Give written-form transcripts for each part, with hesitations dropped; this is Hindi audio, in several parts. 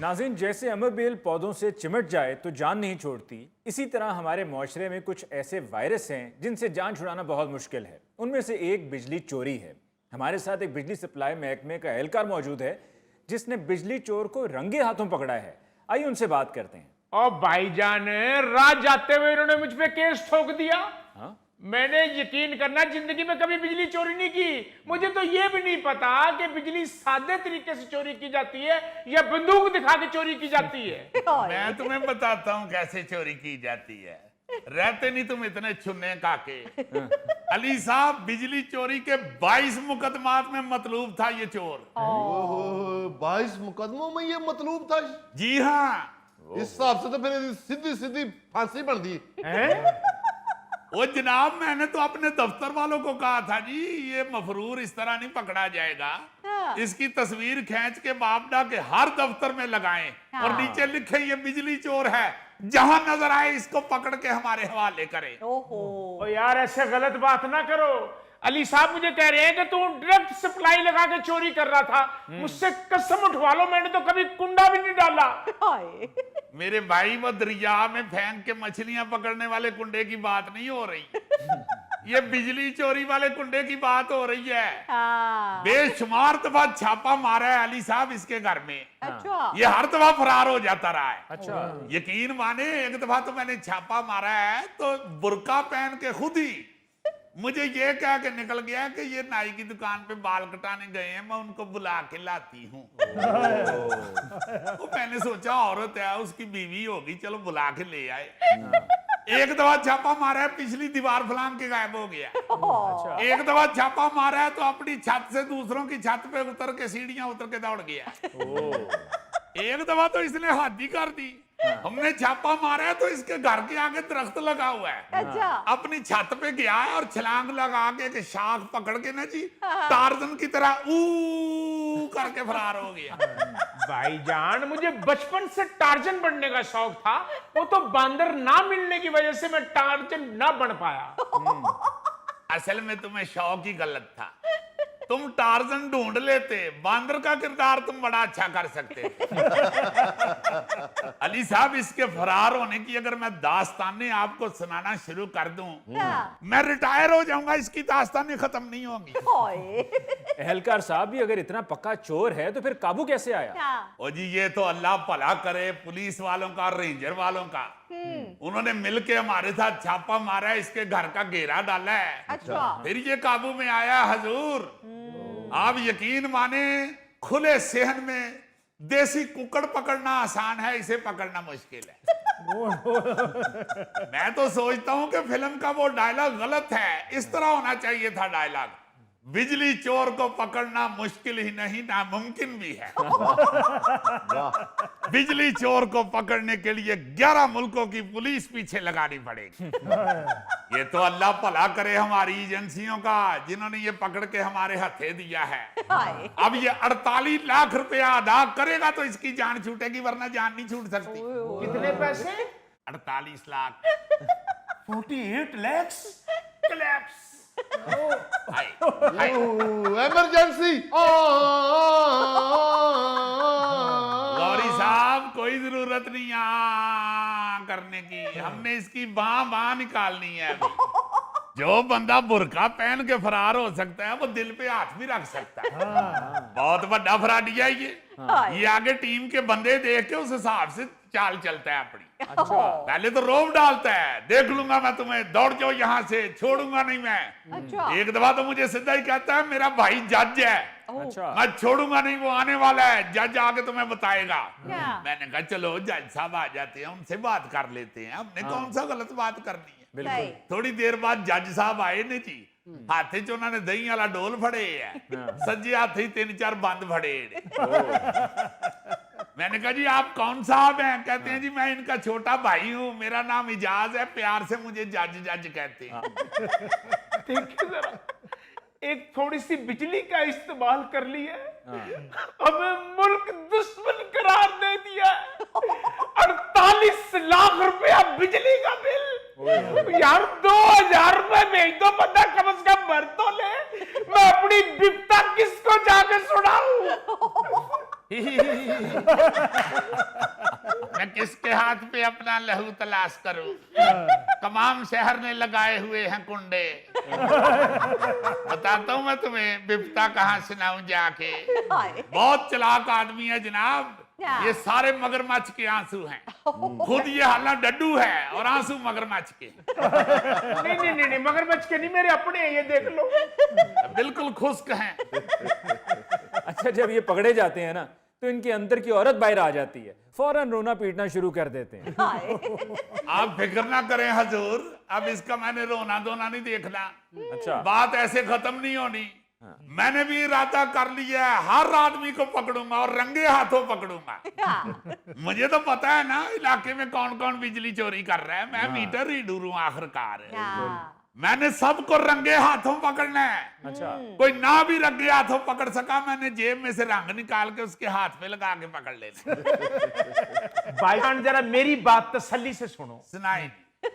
नाज़रीन, जैसे अमर बेल पौधों से चिमट जाए तो जान नहीं छोड़ती, इसी तरह हमारे माशरे में कुछ ऐसे वायरस हैं जिनसे जान छुड़ाना बहुत मुश्किल है। उनमें से एक बिजली चोरी है। हमारे साथ एक बिजली सप्लाई महकमे का एहलकार मौजूद है जिसने बिजली चोर को रंगे हाथों पकड़ा है। आइए उनसे बात करते हैं। और भाईजान, रात जाते हुए इन्होंने मुझ पे केस ठोक दिया। हाँ? मैंने यकीन करना जिंदगी में कभी बिजली चोरी नहीं की। मुझे तो ये भी नहीं पता कि बिजली सादे तरीके से चोरी की जाती है या बंदूक दिखा के चोरी की जाती है। मैं तुम्हें बताता हूँ कैसे चोरी की जाती है। रहते नहीं तुम इतने छुन्ने काके। अली साहब, बिजली चोरी के 22 मुकदमात में मतलूब था ये चोर। 22 मुकदमों में ये मतलूब था? जी हाँ। इस हिसाब से तो फिर सीधी सीधी फांसी बन दी। वो जनाब, मैंने तो अपने दफ्तर वालों को कहा था जी, ये मफरूर इस तरह नहीं पकड़ा जाएगा। इसकी तस्वीर खींच के बापडा के हर दफ्तर में लगाएं और नीचे लिखें ये बिजली चोर है, जहां नजर आए इसको पकड़ के हमारे हवाले करें। ओ यार, ऐसे गलत बात ना करो। अली साहब मुझे कह रहे हैं कि तू डायरेक्ट सप्लाई लगा के चोरी कर रहा था। मुझसे कसम उठवा लो, मैंने तो कभी कुंडा भी नहीं डाला। मेरे भाई, वो दरिया में फेंक के मछलियां पकड़ने वाले कुंडे की बात नहीं हो रही। ये बिजली चोरी वाले कुंडे की बात हो रही है। बेशुमार दफा छापा मारा है अली साहब इसके घर में। अच्छा। ये हर दफा फरार हो जाता रहा है। अच्छा। यकीन माने, एक दफा तो मैंने छापा मारा है तो बुर्का पहन के खुद ही मुझे ये कह के निकल गया कि ये नाई की दुकान पे बाल कटाने गए हैं, मैं उनको बुला के लाती हूँ। तो मैंने सोचा औरत है, उसकी बीवी होगी, चलो बुला के ले आए। एक दफा छापा मारा है, पिछली दीवार फलांग के गायब हो गया। अच्छा। एक दफा छापा मारा है तो अपनी छत से दूसरों की छत पे उतर के सीढ़ियां उतर के दौड़ गया। एक दफा तो इसने हद ही कर दी। हमने छापा मारा है तो इसके घर के आगे दरख्त लगा हुआ है। अच्छा। अपनी छत पे गया है और छलांग लगा के एक शाख पकड़ के ना जी, टार्जन की तरह ऊ करके फरार हो गया। भाईजान, मुझे बचपन से टार्जन बनने का शौक था। वो तो बांदर ना मिलने की वजह से मैं टार्जन ना बन पाया। असल में तुम्हें शौक ही गलत था। तुम टार्जन ढूंढ लेते, बांदर का किरदार तुम बड़ा अच्छा कर सकते थे। अली साहब, इसके फरार होने की अगर मैं दास्तानें आपको सुनाना शुरू कर दूं, मैं रिटायर हो जाऊंगा, इसकी दास्तानें खत्म नहीं होंगी। एहलकार साहब, भी अगर इतना पक्का चोर है तो फिर काबू कैसे आया? ओ जी, ये तो अल्लाह भला करे पुलिस वालों का, रेंजर वालों का। उन्होंने मिलके हमारे साथ छापा मारा है, इसके घर का घेरा डाला है। अच्छा। फिर ये काबू में आया। हजूर, आप यकीन माने, खुले सेहन में देसी कुकड़ पकड़ना आसान है, इसे पकड़ना मुश्किल है। मैं तो सोचता हूं कि फिल्म का वो डायलॉग गलत है, इस तरह होना चाहिए था डायलॉग, बिजली चोर को पकड़ना मुश्किल ही नहीं, नामुमकिन भी है। बिजली चोर को पकड़ने के लिए 11 मुल्कों की पुलिस पीछे लगानी पड़ेगी। ये तो अल्लाह भला करे हमारी एजेंसियों का, जिन्होंने ये पकड़ के हमारे हथे दिया है। अब ये 48 लाख रुपया अदा करेगा तो इसकी जान छूटेगी, वरना जान नहीं छूट सकती। कितने पैसे? 48 lakh. 48 lakhs? Collapse. Emergency. Gauri साहब, कोई जरूरत नहीं करने की, हमने इसकी बाह निकालनी है अभी। जो बंदा बुर्का पहन के फरार हो सकता है, वो दिल पे हाथ भी रख सकता है। बहुत बड़ा फराडिया ये आगे टीम के बंदे देख के उस हिसाब से चाल चलता है अपनी। अच्छा। पहले तो रोब डालता है, देख लूंगा मैं तुम्हें, दौड़ जाओ यहाँ से, छोड़ूंगा नहीं मैं। अच्छा। एक दफा तो मुझे सीधा ही कहता है, मेरा भाई जज है, अच्छा। मैं छोड़ूंगा नहीं, वो आने वाला है, जज आके तुम्हें बताएगा। क्या? मैंने कहा चलो जज साहब आ जाते हैं, उनसे बात कर लेते हैं, हमने कौन सा गलत बात करनी है। बिल्कुल। थोड़ी देर बाद जज साहब आए ने जी, हाथे च उन्होंने दही वाला डोल फड़े है, सज्जे हाथे 3-4 बंद फड़े। मैंने कहा जी आप कौन साहब हैं? कहते हैं जी मैं इनका छोटा भाई हूँ, मेरा नाम इजाज है, प्यार से मुझे जज जज कहते हैं। देखिए जरा, एक थोड़ी सी बिजली का इस्तेमाल कर लिया, हमें मुल्क दुश्मन करार दे दिया। 48 लाख रुपया बिजली का बिल। यार 2000 रुपए भेज दो, बंदा कम से कम भर तो ले। मैं अपनी विपता किसको जाके सुनाऊं? मैं किसके हाथ पे अपना लहू तलाश करूं? तमाम शहर ने लगाए हुए हैं कुंडे। बताता हूं मैं तुम्हें बिपता कहां सुनाऊं जाके। बहुत चालाक आदमी है जनाब। ये सारे मगरमच्छ के आंसू हैं। खुद ये हाला डड्डू है और आंसू मगरमच्छ के। नहीं, मगरमच्छ के नहीं, मेरे अपने हैं, ये देख लो। बिल्कुल खुश्क हैं। अच्छा, जब ये पकड़े जाते हैं ना तो इनके अंदर की औरत बाहर आ जाती है, फौरन रोना पीटना शुरू कर देते हैं। आप फिक्र ना करें हजूर, अब इसका मैंने रोना धोना नहीं देखना। अच्छा, बात ऐसे खत्म नहीं होनी। मैंने भी इरादा कर लिया है, हर आदमी को पकड़ूंगा और रंगे हाथों पकड़ूंगा। मुझे तो पता है ना इलाके में कौन कौन बिजली चोरी कर रहा है। मैं मीटर रीडर हूं आखिरकार। मैंने सबको रंगे हाथों पकड़ना है। अच्छा, कोई ना भी रंगे हाथों पकड़ सका, मैंने जेब में से रंग निकाल के उसके हाथ पे लगा के पकड़ लेना। भाईजान जरा मेरी बात तसल्ली से सुनो। सुनाई नहीं।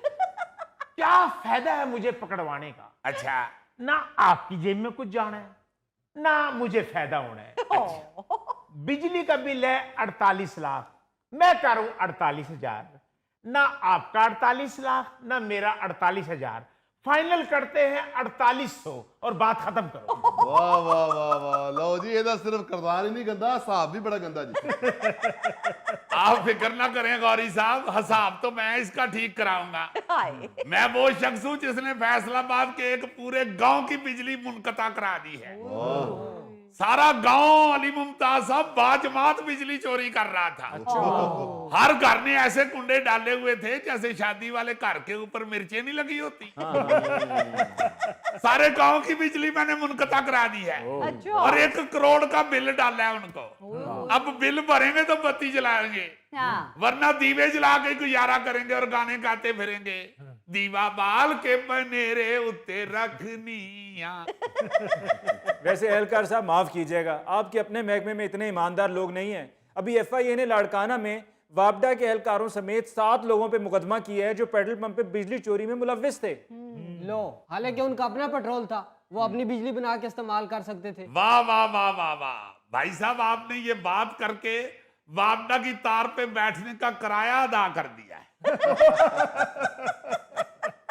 क्या फायदा है मुझे पकड़वाने का? अच्छा, ना आपकी जेब में कुछ जाना है, ना मुझे फायदा होना है। बिजली का बिल है 48 लाख, मैं करूं 48,000। ना आपका 48 लाख, ना मेरा 48,000। फाइनल करते हैं 4800 और बात खत्म करो। वाह वाह वाह वाह, लो जी, ये सिर्फ करदार ही नहीं गंदा, हिसाब भी बड़ा गंदा जी। आप फिक्र ना करें गौरी साहब, हिसाब तो मैं इसका ठीक कराऊंगा। मैं वो शख्स हूं जिसने फैसलाबाद के एक पूरे गांव की बिजली मुनकता करा दी है। सारा गांव अली मुमताज साहब बाजमात बिजली चोरी कर रहा था। हर घर ने ऐसे कुंडे डाले हुए थे जैसे शादी वाले घर के ऊपर मिर्चें नहीं लगी होती। सारे गांव की बिजली मैंने मुनकता करा दी है। और 1 करोड़ का बिल डाला है उनको। अब बिल भरेंगे तो बत्ती जलाएंगे, वरना दीवे जला के गुजारा करेंगे और गाने गाते फिरेंगे। दीवा बाल के बनेरे उत्ते रखनिया। वैसे एहलकार साहब माफ कीजिएगा, आपके अपने महकमे में इतने ईमानदार लोग नहीं हैं। अभी FIA ने लाड़काना में वापडा के एहलकारों समेत 7 लोगों पे मुकदमा किया है जो पेट्रोल पंप पे बिजली चोरी में मुलव्विस थे। लो, हालांकि उनका अपना पेट्रोल था, वो अपनी बिजली बना के इस्तेमाल कर सकते थे। वाह वाह वाह वाह वाह, भाई साहब आपने ये बात करके वापडा की तार पे बैठने का किराया अदा कर दिया है।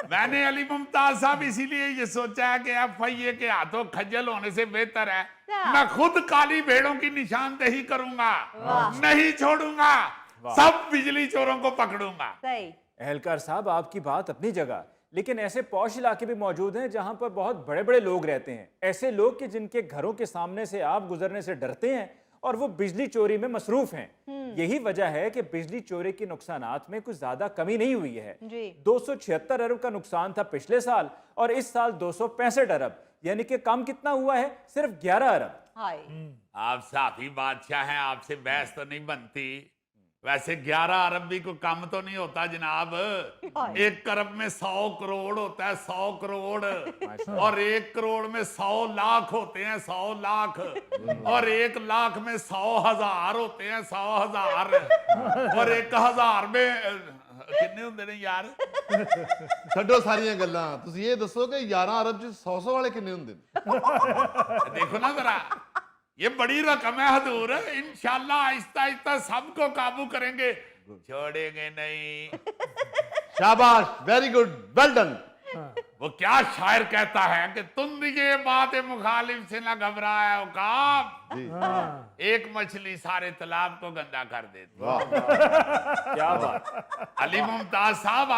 मैंने अली मुमताज साहब इसीलिए ये सोचा है कि FIA के हाथों खज्जल होने से बेहतर है मैं खुद काली भेड़ों की निशानदेही करूंगा, नहीं छोड़ूंगा, सब बिजली चोरों को पकड़ूंगा। एहलकार साहब, आपकी बात अपनी जगह, लेकिन ऐसे पौश इलाके भी मौजूद हैं जहां पर बहुत बड़े बड़े लोग रहते हैं। ऐसे लोग कि जिनके घरों के सामने से आप गुजरने से डरते हैं और वो बिजली चोरी में मसरूफ हैं। यही वजह है कि बिजली चोरी के नुकसानात में कुछ ज्यादा कमी नहीं हुई है। 276 अरब का नुकसान था पिछले साल और इस साल 265 अरब, यानी कि कम कितना हुआ है? सिर्फ 11 अरब। आप साफी बादशाह हैं, आपसे बहस तो नहीं बनती। वैसे 11 अरब भी कोई कम तो नहीं होता जनाब। 1 अरब में 100 करोड़ होता है, 100 करोड़। और 1 करोड़ में 100 लाख होते हैं, 100 लाख। और 1 लाख में 100,000 होते हैं, 100,000। और 1,000 में कितने होंगे ने यार? ਛੱਡੋ ਸਾਰੀਆਂ ਗੱਲਾਂ, ਤੁਸੀਂ ਇਹ ਦੱਸੋ ਕਿ 11 ਅਰਬ ਚ 100 ਵਾਲੇ ਕਿੰਨੇ ਹੁੰਦੇ ਨੇ? देखो ना जरा, ये बड़ी रकम है हजूर। इंशाल्लाह आहिस्ता आहिस्ता सबको काबू करेंगे, छोड़ेंगे नहीं। शाबाश, वेरी गुड, वेल डन। वो क्या शायर कहता है कि तुम ये बात मुखालिफ से ना घबराया हो काम, एक मछली सारे तालाब को गंदा कर देती। वाह, क्या बात। अली मुमताज साहब